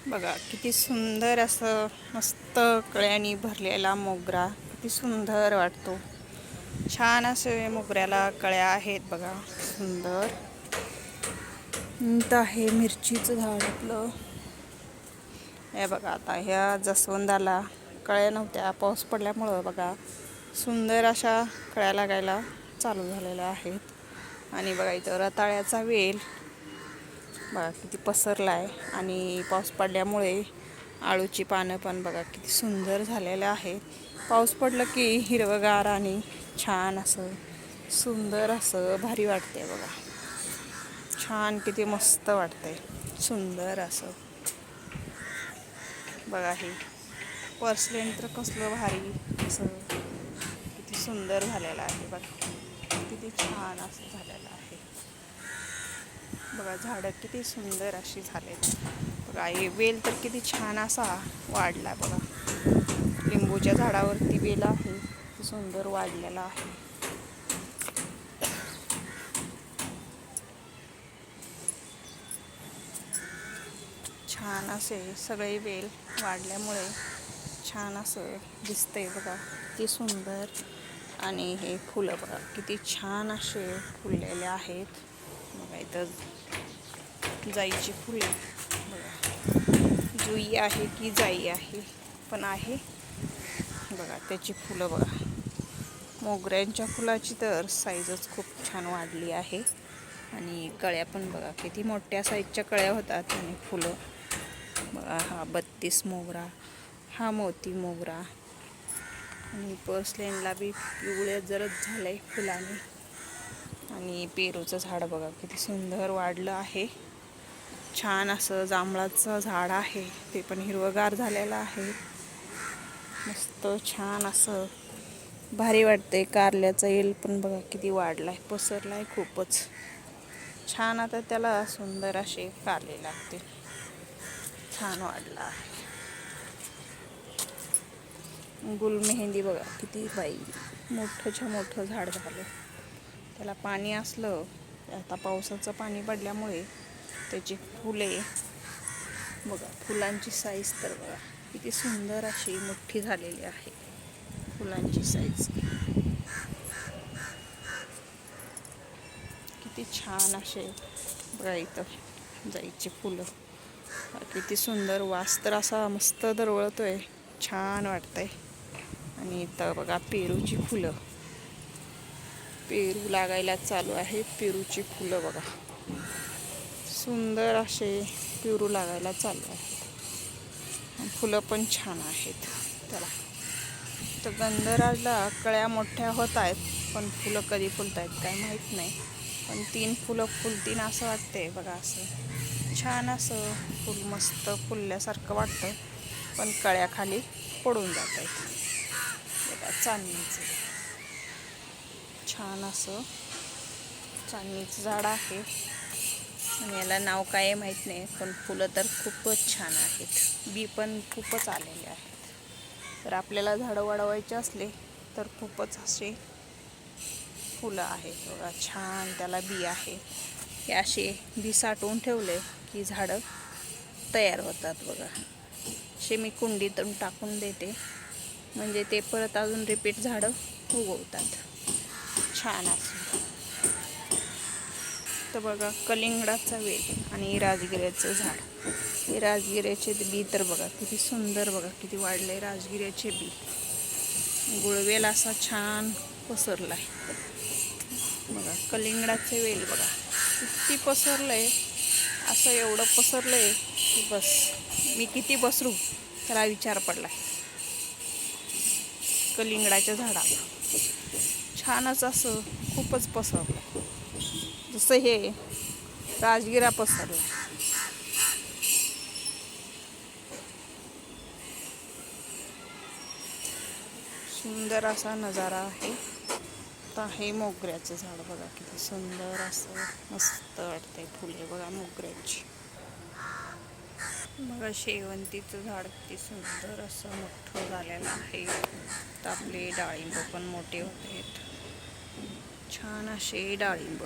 बघा किती सुंदर असं मस्त कळ्यांनी भरलेला मोगरा किती सुंदर वाटतो. छान असे मोगऱ्याला कळ्या आहेत बघा, सुंदर. आहे मिरचीचं झाड आपलं. हे बघा, आता ह्या जास्वंदाला कळ्या नव्हत्या, पाऊस पडल्यामुळं बघा सुंदर अशा कळ्या लागायला चालू झालेल्या आहेत. आणि बघा इथं रताळ्याचा वेल बघा किती पसरला आहे. आणि पाऊस पडल्यामुळे आळूची पानं पण बघा किती सुंदर झालेलं आहे. पाऊस पडलं की हिरवगार आणि छान असं सुंदर असं भारी वाटते बघा. छान किती मस्त वाटतंय, सुंदर असं बघा. हे पर्सलेन तर कसलं भारी असं किती सुंदर झालेलं आहे बघा, किती छान असं झालेलं आहे बघा. झाडं किती सुंदर अशी झालेत बघा. हे वेल तर किती छान असा वाढला बघा. लिंबूच्या झाडावरती वेल आहे, सुंदर वाढलेला आहे. छान असे सगळे वेल वाढल्यामुळे छान असं दिसतंय बघा, किती सुंदर. आणि हे फुलं बघा किती छान असे फुललेले आहेत बघा. इथं जाईची फुले बघा, जुई आहे की जाई आहे पण आहे बघा. त्याची फुलं बघा, मोगऱ्यांच्या फुलाची तर साईजच खूप छान वाढली आहे. आणि कळ्या पण बघा किती मोठ्या साईजच्या कळ्या होतात. आणि फुलं बघा, हा 32 मोगरा, हा मोती मोगरा. आणि पर्सलेनला बी पिवळे जरद झालंय फुलाने. आणि पेरूचं झाड बघा किती सुंदर वाढलं आहे. छान असं जांभळाचं झाड आहे, ते पण हिरवगार झालेलं आहे. मस्त छान असं भारी वाटतंय. कारल्याचा येल पण बघा किती वाढलाय, पसरलाय खूपच छान. आता त्याला सुंदर असे कारले लागतील. छान वाढला आहे. गुलमेहंदी बघा किती बाई मोठंच्या मोठं झाड झालं. त्याला पाणी असलं, आता पावसाचं पाणी पडल्यामुळे त्याची फुले बघा, फुलांची साईज तर बघा किती सुंदर अशी मोठी झालेली आहे. फुलांची साईज किती छान असे बघा. इथं जाईची फुलं किती सुंदर, वास तर असा मस्त दरवळतोय, छान वाटतंय. आणि इथं बघा पेरूची फुलं, पेरू लागायला चालू आहेत. पेरूची फुलं बघा सुंदर असे पेरू लागायला चालू आहेत. फुलं पण छान आहेत त्याला. तर गंधराजला कळ्या मोठ्या होत आहेत, पण फुलं कधी फुलत आहेत काय माहीत नाही. पण 3 फुलं फुलतीन असं वाटते बघा. असं छान असं फुल मस्त फुलल्यासारखं वाटतं, पण कळ्याखाली पडून जात आहेत बघा. चांदणीचं छान असं चांदणीचं झाड आहे. आणि याला नाव काय आहे माहीत नाही, पण फुलं तर खूपच छान आहेत. बी पण खूपच आलेले आहेत. तर आपल्याला झाडं वाढवायचे असले तर खूपच असे फुलं आहेत बघा. छान त्याला बी आहे. हे असे बी साठवून ठेवले की झाडं तयार होतात बघा. असे मी कुंडीतून टाकून देते, म्हणजे ते परत अजून रिपीट झाडं उगवतात छान असं. तर बघा कलिंगडाचा वेल आणि राजगिऱ्याचं झाड. हे राजगिऱ्याचे बी तर बघा किती सुंदर, बघा किती वाढले राजगिऱ्याचे बी. गुळवेल असा छान पसरला आहे बघा. कलिंगडाचे वेल बघा किती पसरलंय, असं एवढं पसरलंय की बस मी किती बसरू त्याला विचार पडलाय. कलिंगडाच्या झाडाला छानच असं खूपच पसरलं, जसं हे राजगिरा पसरला. सुंदर असा नजारा आहे. आता हे मोगऱ्याचं झाड बघा किती सुंदर असं मस्त वाटतंय. फुले बघा मोगऱ्याची. बघा शेवंतीचं झाड किती सुंदर असं मोठं झालेलं आहे. तर आपले डाळिंब पण मोठे होत आहेत, छान असे डाळिंब.